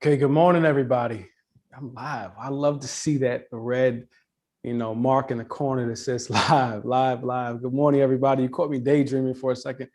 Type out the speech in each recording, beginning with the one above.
Okay, good morning, everybody. I'm live. I love to see that the red, mark in the corner that says live, live, live. Good morning, everybody. You caught me daydreaming for a second.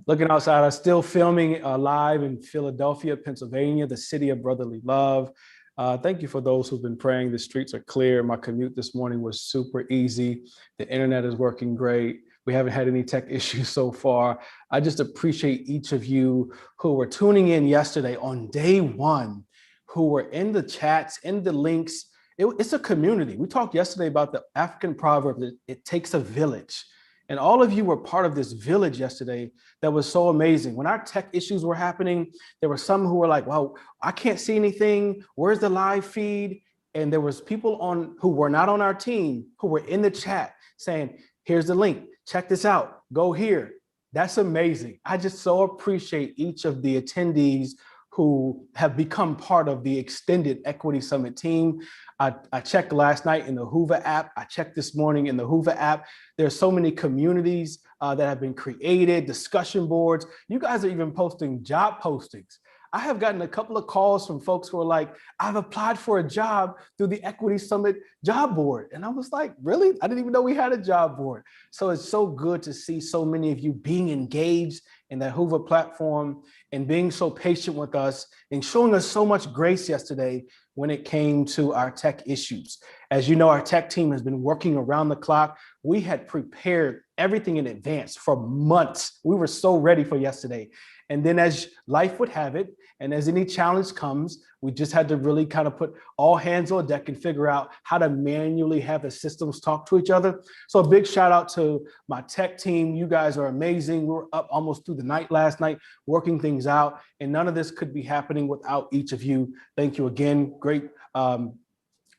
Looking outside, I'm still filming live in Philadelphia, Pennsylvania, the city of brotherly love. Thank you for those who've been praying. The streets are clear. My commute this morning was super easy. The internet is working great. We haven't had any tech issues so far. I just appreciate each of you who were tuning in yesterday on day one, who were in the chats, in the links. It's a community. We talked yesterday about the African proverb that it takes a village. And all of you were part of this village yesterday that was so amazing. When our tech issues were happening, there were some who were like, well, I can't see anything. Where's the live feed? And there was people on who were not on our team who were in the chat saying, here's the link. Check this out. Go here. That's amazing. I just so appreciate each of the attendees who have become part of the extended Equity Summit team. I checked last night in the Hoover app. I checked this morning in the Hoover app. There's so many communities that have been created, discussion boards. You guys are even posting job postings. I have gotten a couple of calls from folks who are like, I've applied for a job through the Equity Summit job board. And I was like, really? I didn't even know we had a job board. So it's so good to see so many of you being engaged in that Hoover platform and being so patient with us and showing us so much grace yesterday when it came to our tech issues. As you know, our tech team has been working around the clock. We had prepared everything in advance for months. We were so ready for yesterday. And then as life would have it, and as any challenge comes, we just had to really kind of put all hands on deck and figure out how to manually have the systems talk to each other. So a big shout out to my tech team. You guys are amazing. We were up almost through the night last night, working things out. And none of this could be happening without each of you. Thank you again. Great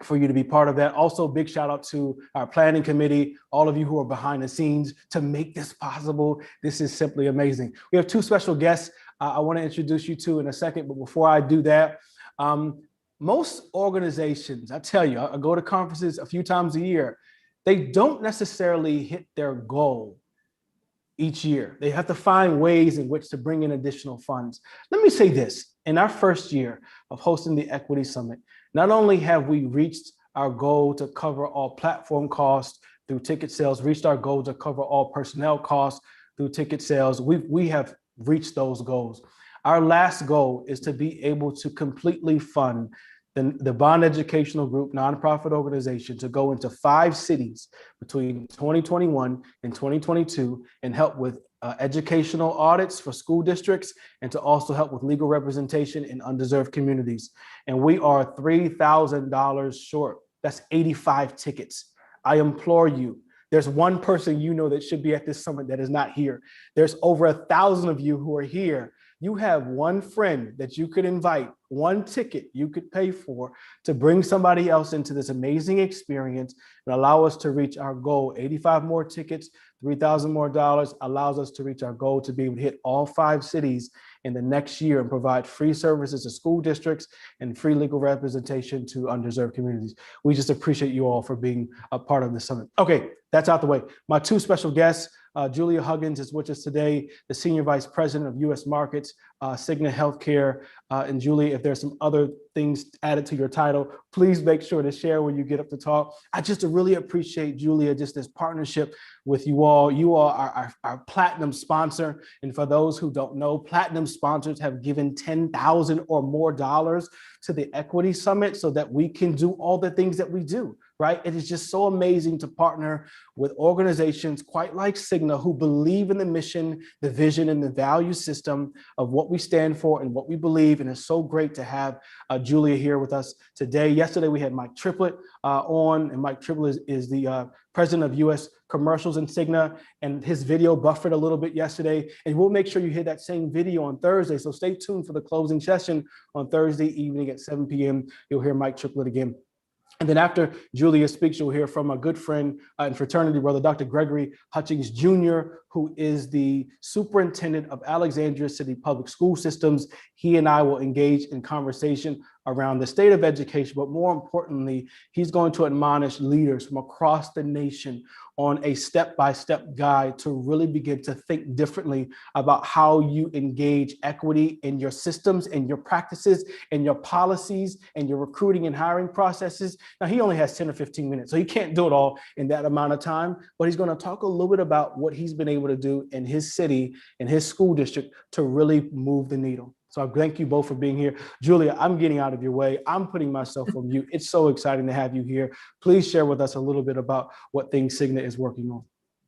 for you to be part of that. Also, big shout out to our planning committee, all of you who are behind the scenes to make this possible. This is simply amazing. We have two special guests I want to introduce you to in a second, but before I do that, most organizations, I tell you, I go to conferences a few times a year, they don't necessarily hit their goal each year. They have to find ways in which to bring in additional funds. Let me say this, in our first year of hosting the Equity Summit, not only have we reached our goal to cover all platform costs through ticket sales, reached our goal to cover all personnel costs through ticket sales, we have reached those goals. Our last goal is to be able to completely fund the Bond Educational Group nonprofit organization to go into 5 cities between 2021 and 2022 and help with educational audits for school districts and to also help with legal representation in undeserved communities. And we are $3,000 short. That's 85 tickets. I implore you, there's one person you know that should be at this summit that is not here. There's over 1,000 of you who are here. You have one friend that you could invite, one ticket you could pay for to bring somebody else into this amazing experience and allow us to reach our goal. 85 more tickets, $3,000 more allows us to reach our goal to be able to hit all 5 cities in the next year and provide free services to school districts and free legal representation to undeserved communities. We just appreciate you all for being a part of the summit. Okay, that's out the way. My 2 special guests, Julia Huggins is with us today, the Senior Vice President of U.S. Markets, Cigna Healthcare. And Julie, if there's some other things added to your title, please make sure to share when you get up to talk. I just really appreciate, Julia, just this partnership with you all. You all are our platinum sponsor. And for those who don't know, platinum sponsors have given $10,000 or more to the Equity Summit so that we can do all the things that we do. Right? It is just so amazing to partner with organizations quite like Cigna who believe in the mission, the vision, and the value system of what we stand for and what we believe. And it's so great to have Julia here with us today. Yesterday, we had Mike Triplett on, and Mike Triplett is the president of U.S. Commercials in Cigna, and his video buffered a little bit yesterday. And we'll make sure you hear that same video on Thursday. So stay tuned for the closing session on Thursday evening at 7 p.m. You'll hear Mike Triplett again. And then after Julia speaks, you'll hear from a good friend and fraternity brother, Dr. Gregory Hutchings Jr., who is the superintendent of Alexandria City Public School Systems. He and I will engage in conversation around the state of education, but more importantly, he's going to admonish leaders from across the nation on a step-by-step guide to really begin to think differently about how you engage equity in your systems, in your practices, in your policies, and your recruiting and hiring processes. Now, he only has 10 or 15 minutes, so he can't do it all in that amount of time, but he's going to talk a little bit about what he's been able to do in his city, in his school district, to really move the needle. So I thank you both for being here. Julia, I'm getting out of your way. I'm putting myself on mute. It's so exciting to have you here. Please share with us a little bit about what things Cigna is working on.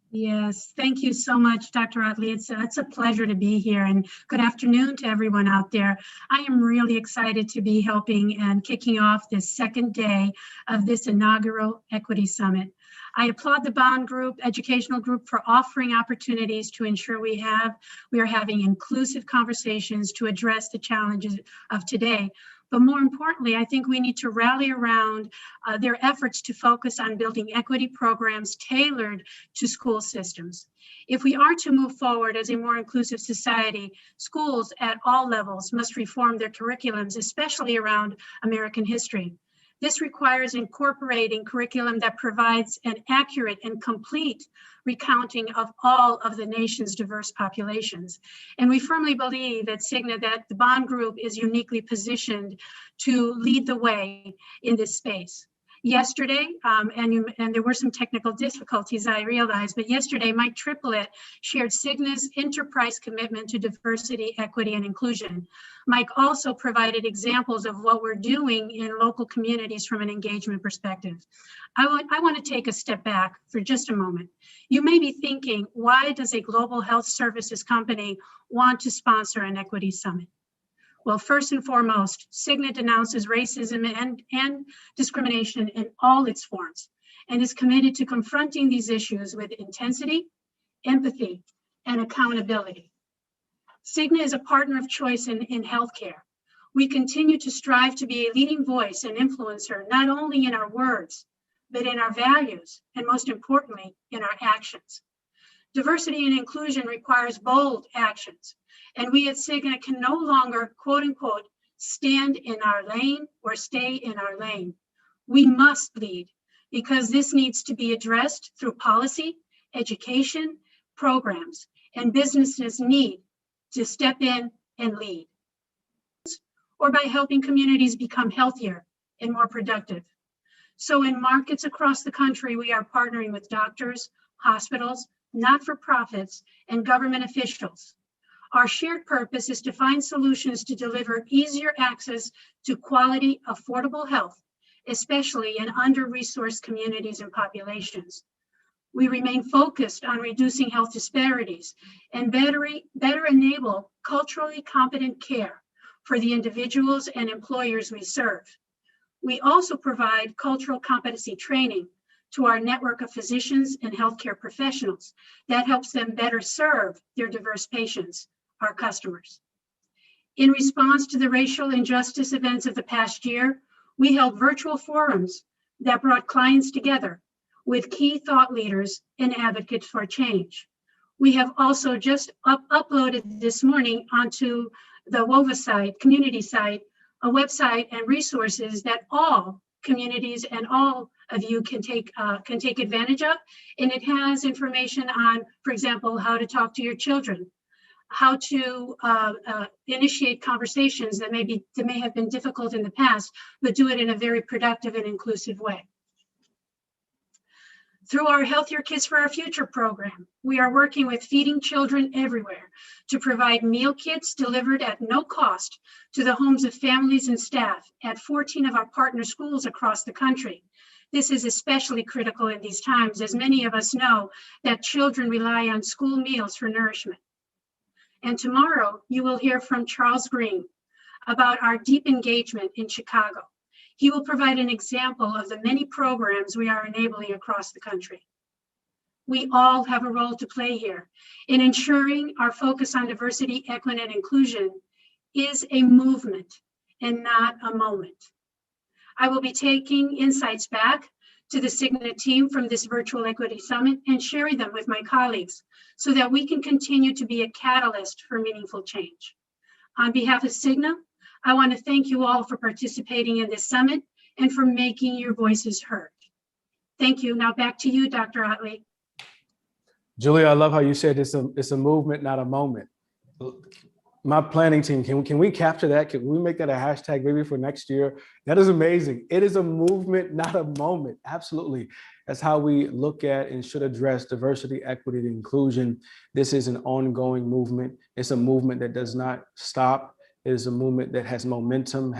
Yes, thank you so much, Dr. Utley. It's a pleasure to be here, and good afternoon to everyone out there. I am really excited to be helping and kicking off this second day of this inaugural Equity Summit. I applaud the Bond Group, educational group, for offering opportunities to ensure we are having inclusive conversations to address the challenges of today. But more importantly, I think we need to rally around their efforts to focus on building equity programs tailored to school systems. If we are to move forward as a more inclusive society, schools at all levels must reform their curriculums, especially around American history. This requires incorporating curriculum that provides an accurate and complete recounting of all of the nation's diverse populations. And we firmly believe at Cigna that the Bond Group is uniquely positioned to lead the way in this space. Yesterday, and there were some technical difficulties, I realized, but yesterday Mike Triplett shared Cigna's enterprise commitment to diversity, equity, and inclusion. Mike also provided examples of what we're doing in local communities from an engagement perspective. I want to take a step back for just a moment. You may be thinking, why does a global health services company want to sponsor an equity summit? Well, first and foremost, Cigna denounces racism and discrimination in all its forms and is committed to confronting these issues with intensity, empathy, and accountability. Cigna is a partner of choice in healthcare. We continue to strive to be a leading voice and influencer, not only in our words, but in our values, and most importantly, in our actions. Diversity and inclusion requires bold actions. And we at Cigna can no longer, quote unquote, stand in our lane or stay in our lane. We must lead, because this needs to be addressed through policy, education, programs, and businesses need to step in and lead, or by helping communities become healthier and more productive. So in markets across the country, we are partnering with doctors, hospitals, not-for-profits, and government officials. Our shared purpose is to find solutions to deliver easier access to quality, affordable health, especially in under-resourced communities and populations. We remain focused on reducing health disparities and better enable culturally competent care for the individuals and employers we serve. We also provide cultural competency training to our network of physicians and healthcare professionals that helps them better serve their diverse patients, our customers. In response to the racial injustice events of the past year, we held virtual forums that brought clients together with key thought leaders and advocates for change. We have also just uploaded this morning onto the WOVA site, community site, a website and resources that all communities and all of you can take advantage of. And it has information on, for example, how to talk to your children, how to initiate conversations that may have been difficult in the past, but do it in a very productive and inclusive way. Through our Healthier Kids for Our Future program, we are working with Feeding Children Everywhere to provide meal kits delivered at no cost to the homes of families and staff at 14 of our partner schools across the country. This is especially critical in these times, as many of us know that children rely on school meals for nourishment. And tomorrow, you will hear from Charles Green about our deep engagement in Chicago. He will provide an example of the many programs we are enabling across the country. We all have a role to play here in ensuring our focus on diversity, equity, and inclusion is a movement and not a moment. I will be taking insights back to the Cigna team from this virtual equity summit and sharing them with my colleagues so that we can continue to be a catalyst for meaningful change. On behalf of Cigna, I want to thank you all for participating in this summit and for making your voices heard. Thank you. Now back to you, Dr. Otley. Julia, I love how you said it's a movement, not a moment. My planning team, can we capture that? Can we make that a hashtag maybe for next year? That is amazing. It is a movement, not a moment. Absolutely. That's how we look at and should address diversity, equity, and inclusion. This is an ongoing movement. It's a movement that does not stop. It is a movement that has momentum,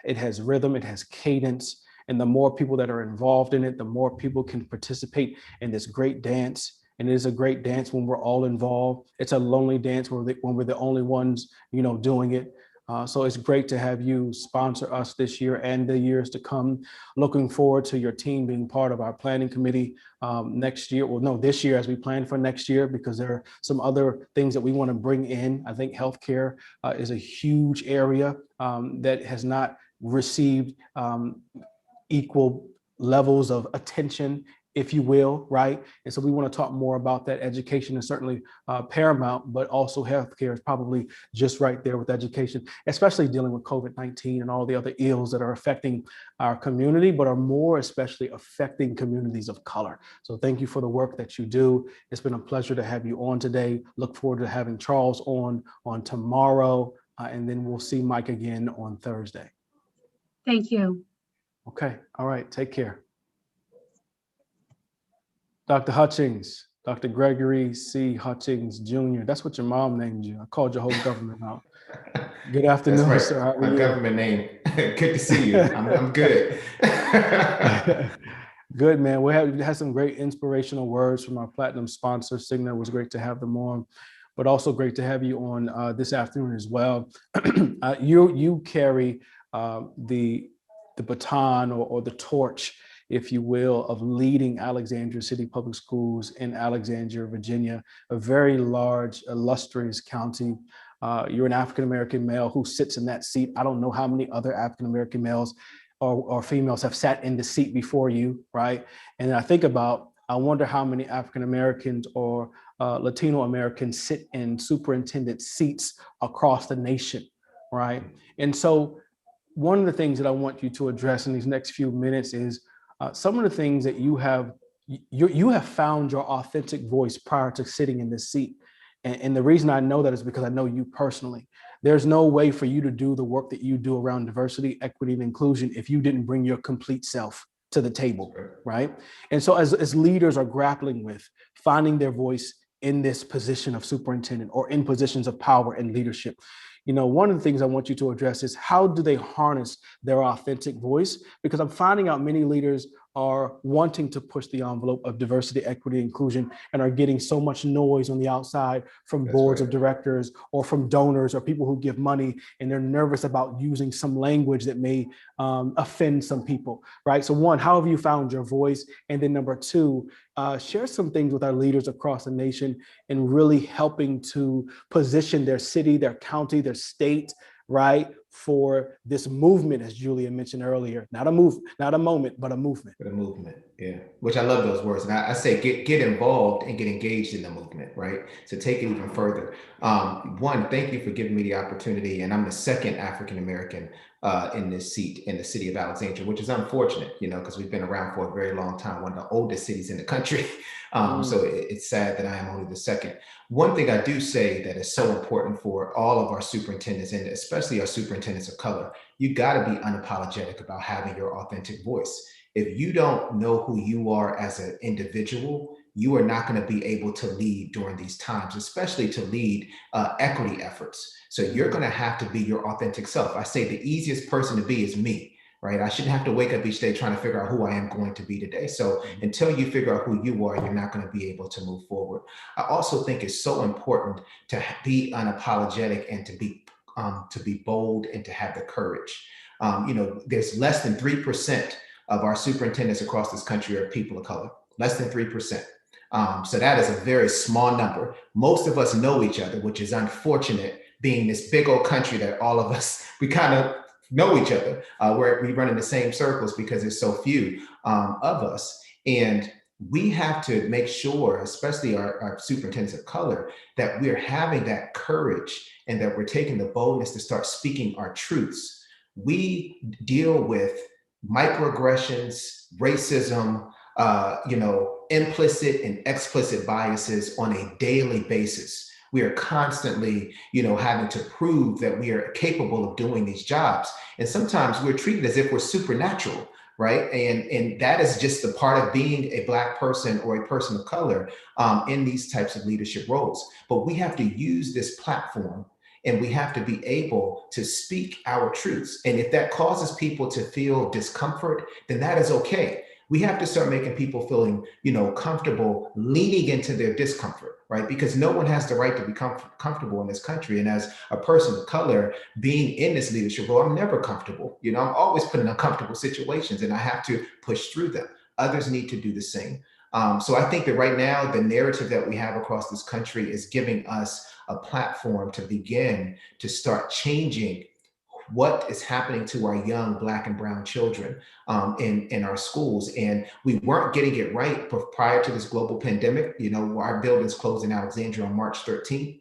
it has rhythm, it has cadence. And the more people that are involved in it, the more people can participate in this great dance. And it is a great dance when we're all involved. It's a lonely dance when we're the only ones, doing it. So it's great to have you sponsor us this year and the years to come. Looking forward to your team being part of our planning committee next year. Well, no, this year as we plan for next year, because there are some other things that we want to bring in. I think healthcare is a huge area that has not received equal levels of attention, if you will, right? And so we want to talk more about that. Education is certainly paramount, but also healthcare is probably just right there with education, especially dealing with COVID-19 and all the other ills that are affecting our community, but are more especially affecting communities of color. So thank you for the work that you do. It's been a pleasure to have you on today. Look forward to having Charles on tomorrow, and then we'll see Mike again on Thursday. Thank you. Okay, all right, take care. Dr. Hutchings, Dr. Gregory C. Hutchings Jr. That's what your mom named you. I called your whole government out. Good afternoon, That's right. sir. How are My you? government name. Good to see you. I'm good. Good, man. We had some great inspirational words from our platinum sponsor, Cigna. It was great to have them on, but also great to have you on this afternoon as well. You carry the baton or the torch, if you will, of leading Alexandria City Public Schools in Alexandria, Virginia, a very large, illustrious county. You're an African-American male who sits in that seat. I don't know how many other African-American males or females have sat in the seat before you, right? And I wonder how many African-Americans or Latino Americans sit in superintendent seats across the nation, right? And so one of the things that I want you to address in these next few minutes is some of the things that you have found your authentic voice prior to sitting in this seat. And the reason I know that is because I know you personally. There's no way for you to do the work that you do around diversity, equity, and inclusion if you didn't bring your complete self to the table, right? And so as leaders are grappling with finding their voice in this position of superintendent or in positions of power and leadership, one of the things I want you to address is how do they harness their authentic voice? Because I'm finding out many leaders are wanting to push the envelope of diversity, equity, inclusion, and are getting so much noise on the outside from boards of directors or from donors or people who give money, and they're nervous about using some language that may offend some people, right? So one, how have you found your voice? And then number two, share some things with our leaders across the nation and really helping to position their city, their county, their state, right, for this movement, as Julia mentioned earlier, not a moment, but a movement. A movement, yeah. Which I love those words. And I say get involved and get engaged in the movement, right? So take it even further. One, thank you for giving me the opportunity. And I'm the second African-American in this seat in the city of Alexandria, which is unfortunate, because we've been around for a very long time, one of the oldest cities in the country. So it's sad that I am only the second. One thing I do say that is so important for all of our superintendents, and especially our superintendents of color, you got to be unapologetic about having your authentic voice. If you don't know who you are as an individual, you are not going to be able to lead during these times, especially to lead equity efforts. So you're going to have to be your authentic self. I say the easiest person to be is me. Right? I shouldn't have to wake up each day trying to figure out who I am going to be today. So until you figure out who you are, you're not going to be able to move forward. I also think it's so important to be unapologetic and to be bold and to have the courage. There's less than 3% of our superintendents across this country are people of color, less than 3%. So that is a very small number. Most of us know each other, which is unfortunate, being this big old country that all of us, we kind of know each other, where we run in the same circles because there's so few of us. And we have to make sure, especially our superintendents of color, that we're having that courage and that we're taking the boldness to start speaking our truths. We deal with microaggressions, racism, implicit and explicit biases on a daily basis. We are constantly, having to prove that we are capable of doing these jobs. And sometimes we're treated as if we're supernatural, right? And that is just the part of being a Black person or a person of color in these types of leadership roles. But we have to use this platform and we have to be able to speak our truths. And if that causes people to feel discomfort, then that is okay. We have to start making people feeling, comfortable leaning into their discomfort, right? Because no one has the right to be comfortable in this country. And as a person of color, being in this leadership role, I'm never comfortable. I'm always put in uncomfortable situations and I have to push through them. Others need to do the same. So I think that right now, the narrative that we have across this country is giving us a platform to begin to start changing what is happening to our young Black and brown children in our schools. And we weren't getting it right prior to this global pandemic. Our buildings closed in Alexandria on March 13th.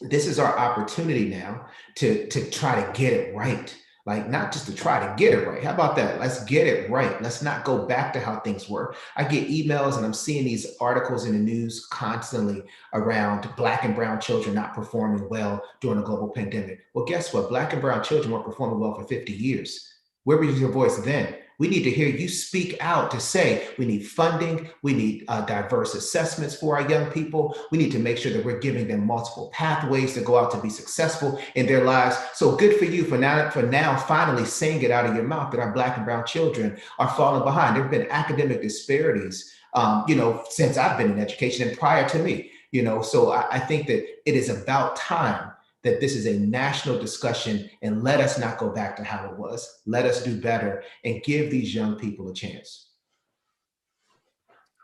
This is our opportunity now to try to get it right. Like, not just to try to get it right. How about that? Let's get it right. Let's not go back to how things were. I get emails and I'm seeing these articles in the news constantly around Black and brown children not performing well during a global pandemic. Well, guess what? Black and brown children weren't performing well for 50 years. Where was your voice then? We need to hear you speak out to say we need funding, we need diverse assessments for our young people. We need to make sure that we're giving them multiple pathways to go out to be successful in their lives. So good for you for now finally saying it out of your mouth that our Black and brown children are falling behind. There have been academic disparities, since I've been in education and prior to me. So I think that it is about time that this is a national discussion, and let us not go back to how it was. Let us do better and give these young people a chance.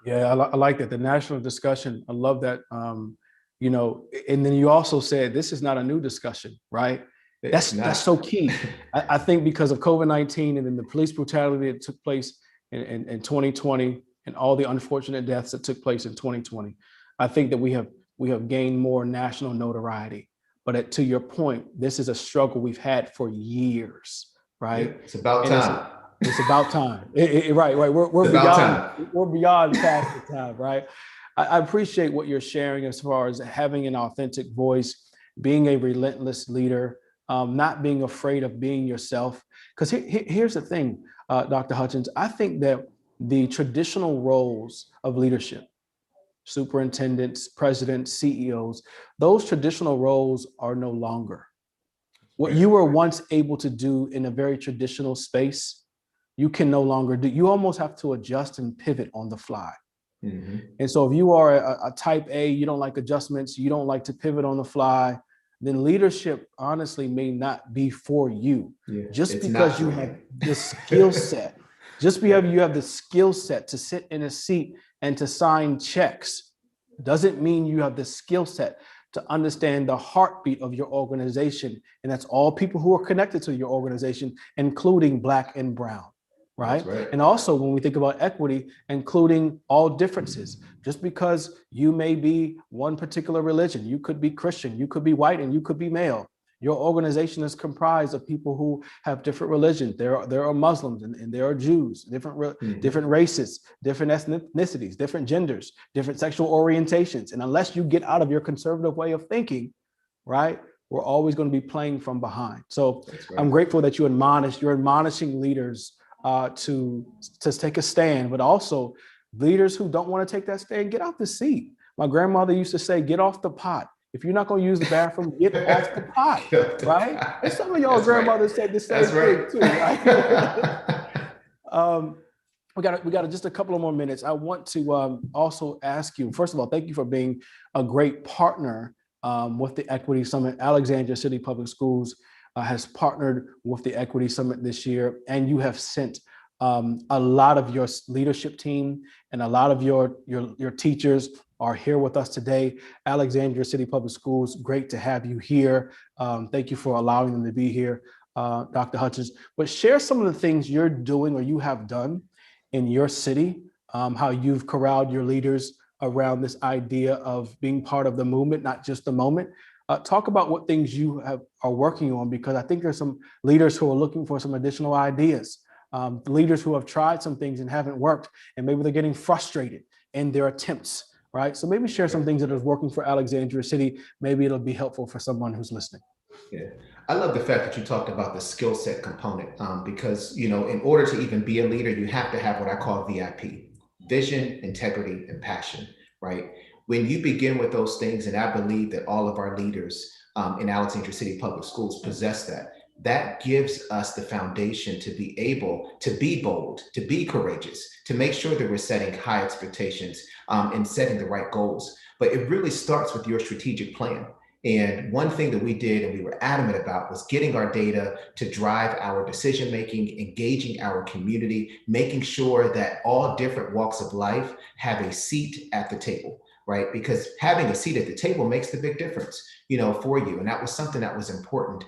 Yeah, I like that. The national discussion. I love that. And then you also said this is not a new discussion, right? That's so key. I think because of COVID-19 and then the police brutality that took place in 2020 and all the unfortunate deaths that took place in 2020, I think that we have gained more national notoriety. But to your point, this is a struggle we've had for years, right? Yeah, it's about time. It's about time. Right. We're beyond past the time, right? I appreciate what you're sharing as far as having an authentic voice, being a relentless leader, not being afraid of being yourself. Because here's the thing, Dr. Hutchins, I think that the traditional roles of leadership, superintendents, presidents, CEOs, those traditional roles are no longer. What you were once able to do in a very traditional space, you can no longer do. You almost have to adjust and pivot on the fly. Mm-hmm. And so if you are a type A, you don't like adjustments, you don't like to pivot on the fly, then leadership honestly may not be for you. Yeah, just because you have the skill set, just because you have the skill set to sit in a seat and to sign checks doesn't mean you have the skill set to understand the heartbeat of your organization. And that's all people who are connected to your organization, including Black and brown, right? And also when we think about equity, including all differences, just because you may be one particular religion, you could be Christian, you could be white, and you could be male. Your organization is comprised of people who have different religions. There are Muslims and there are Jews, different races, different ethnicities, different genders, different sexual orientations. And unless you get out of your conservative way of thinking, right, we're always going to be playing from behind. So I'm grateful that you're admonishing leaders to take a stand, but also leaders who don't want to take that stand, get out the seat. My grandmother used to say, get off the pot. If you're not going to use the bathroom, get off the pot, right? And some of y'all grandmothers said the same thing too, right? We got just a couple of more minutes. I want to also ask you, first of all, thank you for being a great partner with the Equity Summit. Alexandria City Public Schools has partnered with the Equity Summit this year, and you have sent a lot of your leadership team and a lot of your teachers are here with us today. Alexandria City Public Schools, great to have you here. Thank you for allowing them to be here, Dr. Hutchins. But share some of the things you're doing or you have done in your city how you've corralled your leaders around this idea of being part of the movement, not just the moment. Talk about what things you are working on, because I think there's some leaders who are looking for some additional ideas, leaders who have tried some things and haven't worked, and maybe they're getting frustrated in their attempts, right? So maybe share some things that is working for Alexandria City. Maybe it'll be helpful for someone who's listening. Yeah, I love the fact that you talked about the skill set component, because, you know, in order to even be a leader, you have to have what I call VIP: vision, integrity, and passion, right? When you begin with those things, and I believe that all of our leaders in Alexandria City Public Schools possess that, that gives us the foundation to be able to be bold, to be courageous, to make sure that we're setting high expectations and setting the right goals. But it really starts with your strategic plan. And one thing that we did and we were adamant about was getting our data to drive our decision making, engaging our community, making sure that all different walks of life have a seat at the table, right? Because having a seat at the table makes the big difference, you know, for you. And that was something that was important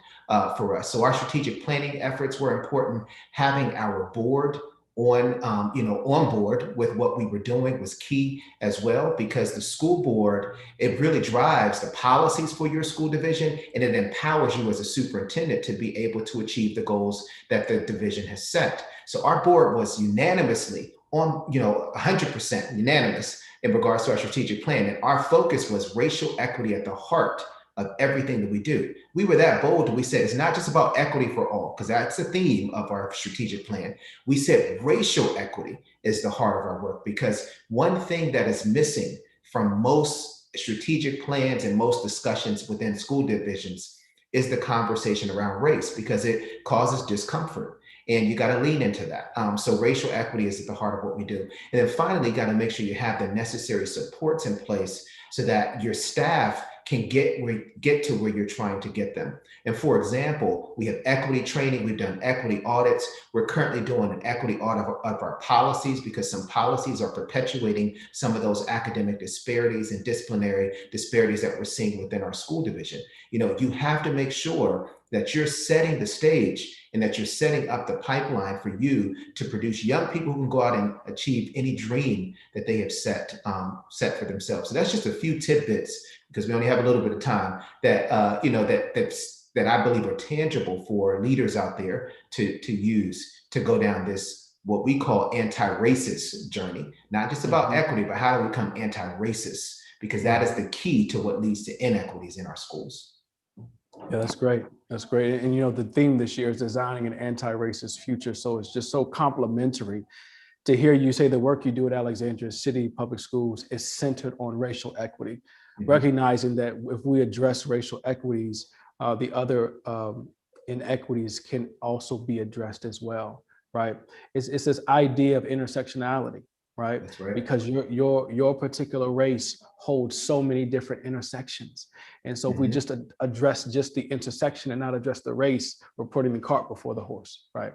for us. So our strategic planning efforts were important. Having our board on board with what we were doing was key as well, because the school board, it really drives the policies for your school division, and it empowers you as a superintendent to be able to achieve the goals that the division has set. So our board was unanimously on, 100% unanimous in regards to our strategic plan. And our focus was racial equity at the heart of everything that we do. We were that bold. We said it's not just about equity for all, because that's the theme of our strategic plan. We said racial equity is the heart of our work, because one thing that is missing from most strategic plans and most discussions within school divisions is the conversation around race, because it causes discomfort. And you got to lean into that. So racial equity is at the heart of what we do. And then finally, you got to make sure you have the necessary supports in place so that your staff can get to where you're trying to get them. And for example, we have equity training, we've done equity audits. We're currently doing an equity audit of our policies, because some policies are perpetuating some of those academic disparities and disciplinary disparities that we're seeing within our school division. You know, you have to make sure that you're setting the stage and that you're setting up the pipeline for you to produce young people who can go out and achieve any dream that they have set for themselves. So that's just a few tidbits, because we only have a little bit of time, that that I believe are tangible for leaders out there to use to go down this, what we call anti-racist journey. Not just about equity, but how to become anti-racist, because that is the key to what leads to inequities in our schools. Yeah, that's great. That's great. And, the theme this year is designing an anti-racist future. So it's just so complimentary to hear you say the work you do at Alexandria City Public Schools is centered on racial equity, recognizing that if we address racial equities, the other inequities can also be addressed as well, right? It's this idea of intersectionality, right? That's right. Because your particular race holds so many different intersections. And so if we just address just the intersection and not address the race, we're putting the cart before the horse, right?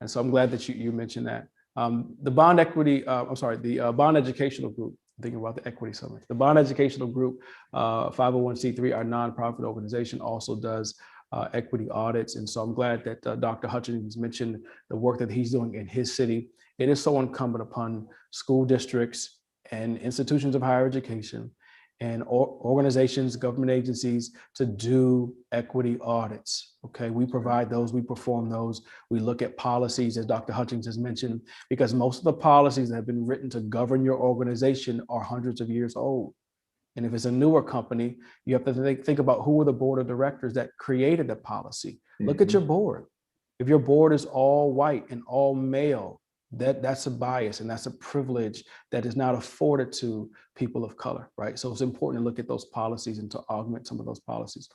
And so I'm glad that you mentioned that. The Bond Educational Group, thinking about the equity summit. The Bond Educational Group, 501c3, our nonprofit organization, also does equity audits. And so I'm glad that Dr. Hutchings mentioned the work that he's doing in his city. It is so incumbent upon school districts and institutions of higher education and organizations, government agencies to do equity audits. Okay, we provide those, we perform those. We look at policies, as Dr. Hutchings has mentioned, because most of the policies that have been written to govern your organization are hundreds of years old. And if it's a newer company, you have to think about who were the board of directors that created the policy. Look at your board. If your board is all white and all male, that's a bias and that's a privilege that is not afforded to people of color, right? So it's important to look at those policies and to augment some of those policies.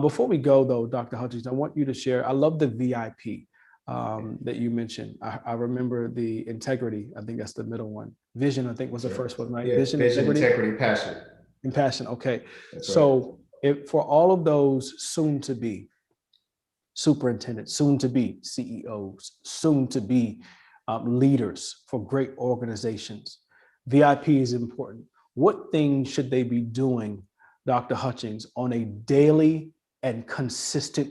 Before we go though, Dr. Hutchings, I want you to share, I love the VIP that you mentioned. I remember the integrity, I think that's the middle one. Vision, I think was the first one, right? Yeah, vision, integrity, passion. And passion, okay. That's so if for all of those soon to be superintendents, soon to be CEOs, soon to be leaders for great organizations, VIP is important. What things should they be doing, Dr. Hutchings, on a daily and consistent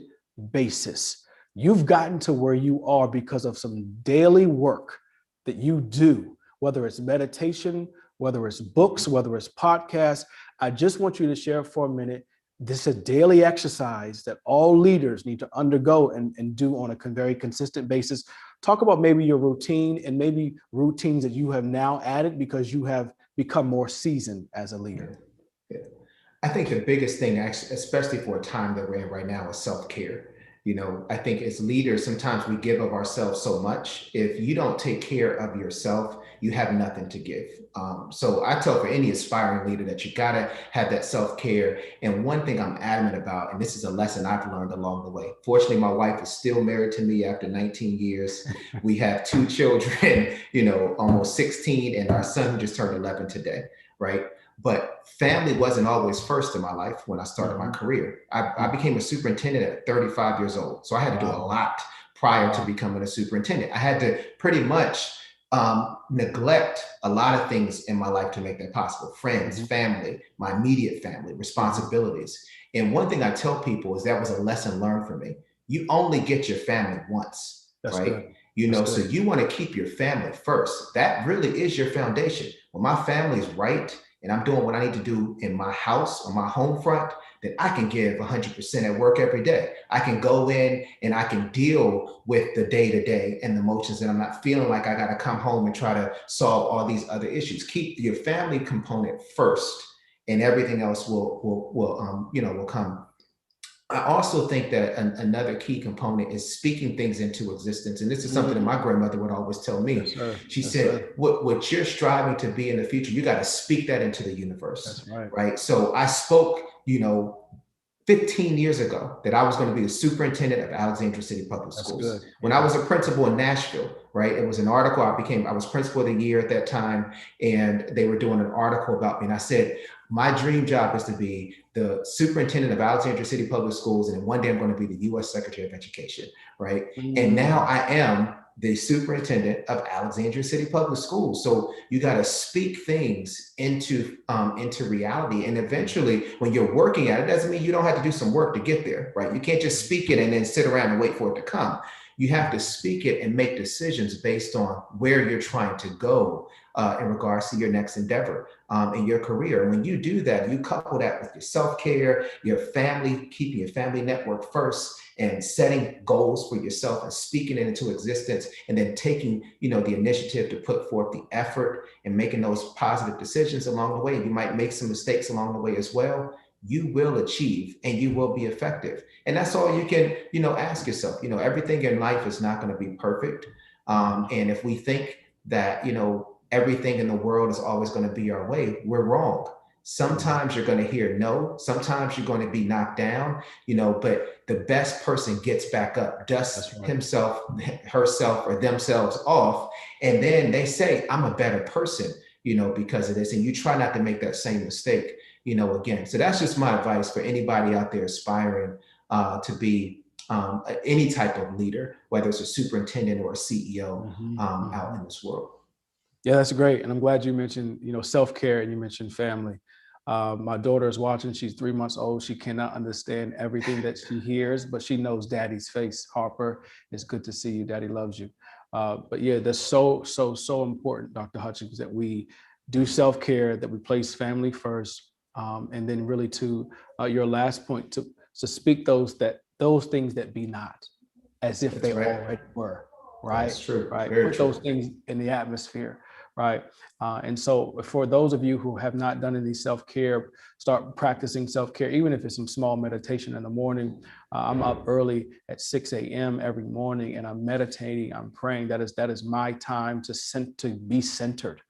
basis? You've gotten to where you are because of some daily work that you do whether it's meditation, whether it's books, whether it's podcasts. I just want you to share for a minute. This is a daily exercise that all leaders need to undergo and do on a very consistent basis. Talk about maybe your routine and maybe routines that you have now added because you have become more seasoned as a leader. Yeah. I think the biggest thing, especially for a time that we're in right now, is self-care. I think as leaders, sometimes we give of ourselves so much. If you don't take care of yourself, you have nothing to give. So I tell for any aspiring leader that you gotta have that self-care. And one thing I'm adamant about, and this is a lesson I've learned along the way. Fortunately, my wife is still married to me after 19 years. We have 2 children, almost 16, and our son who just turned 11 today, right? But family wasn't always first in my life when I started my career. I became a superintendent at 35 years old. So I had to do a lot prior to becoming a superintendent. I had to pretty much neglect a lot of things in my life to make that possible. Friends, family, my immediate family, responsibilities. And one thing I tell people is that was a lesson learned for me. You only get your family once, right? Good. So you want to keep your family first. That really is your foundation. When my family is right, and I'm doing what I need to do in my house, on my home front, then I can give 100% at work every day. I can go in and I can deal with the day-to-day and the emotions, and I'm not feeling like I got to come home and try to solve all these other issues. Keep your family component first, and everything else will come. I also think that another key component is speaking things into existence. And this is something that my grandmother would always tell me. She said, what you're striving to be in the future, you got to speak that into the universe. Right. So I spoke, 15 years ago that I was going to be the superintendent of Alexandria City Public Schools. When I was a principal in Nashville, right? It was an article. I was principal of the year at that time, and they were doing an article about me. And I said, my dream job is to be the superintendent of Alexandria City Public Schools, and one day I'm going to be the U.S. Secretary of Education, right? And now I am the superintendent of Alexandria City Public Schools. So you got to speak things into reality. And eventually, when you're working at it, doesn't mean you don't have to do some work to get there, right? You can't just speak it and then sit around and wait for it to come. You have to speak it and make decisions based on where you're trying to go in regards to your next endeavor in your career. And when you do that, you couple that with your self-care, your family, keeping your family network first, and setting goals for yourself and speaking it into existence, and then taking, the initiative to put forth the effort and making those positive decisions along the way. You might make some mistakes along the way as well. You will achieve and you will be effective. And that's all you can, ask yourself. Everything in life is not going to be perfect. And if we think that, everything in the world is always going to be our way, we're wrong. Sometimes you're going to hear no, sometimes you're going to be knocked down, but the best person gets back up, dusts himself, herself, or themselves off. And then they say, I'm a better person, because of this. And you try not to make that same mistake, again. So that's just my advice for anybody out there aspiring to be any type of leader, whether it's a superintendent or a CEO out in this world. Yeah, that's great. And I'm glad you mentioned, self-care, and you mentioned family. My daughter is watching. She's 3 months old. She cannot understand everything that she hears, but she knows Daddy's face. Harper, it's good to see you. Daddy loves you. But yeah, that's so important, Dr. Hutchings, that we do self-care, that we place family first. And then really to your last point, to speak those things that be not, as if they already were. Right. That's true. Right. Very Put true. those things in the atmosphere. Right. And so for those of you who have not done any self-care, start practicing self-care, even if it's some small meditation in the morning. I'm up early at 6 a.m. every morning, and I'm meditating, I'm praying. That is my time to be centered.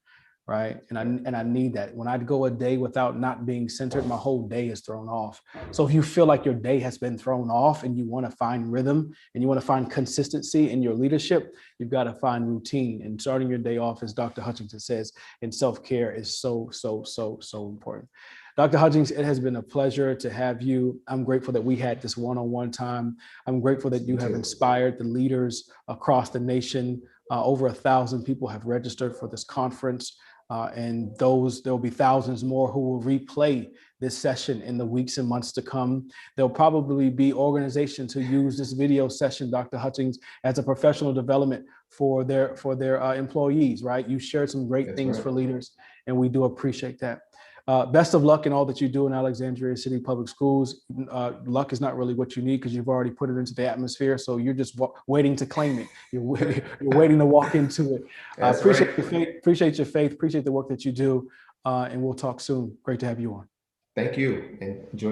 Right. And I need that. When I go a day without not being centered, my whole day is thrown off. So if you feel like your day has been thrown off and you want to find rhythm and you want to find consistency in your leadership, you've got to find routine. And starting your day off, as Dr. Hutchings says, in self-care is so important. Dr. Hutchings, it has been a pleasure to have you. I'm grateful that we had this one-on-one time. I'm grateful that you have inspired the leaders across the nation. Over 1,000 people have registered for this conference. And there'll be thousands more who will replay this session in the weeks and months to come. There'll probably be organizations who use this video session, Dr. Hutchings, as a professional development for their employees, right? You shared some great things for leaders, and we do appreciate that. Best of luck in all that you do in Alexandria City Public Schools. Luck is not really what you need because you've already put it into the atmosphere. So you're just waiting to claim it. You're waiting to walk into it. Appreciate your faith, appreciate the work that you do. And we'll talk soon. Great to have you on. Thank you, and enjoy.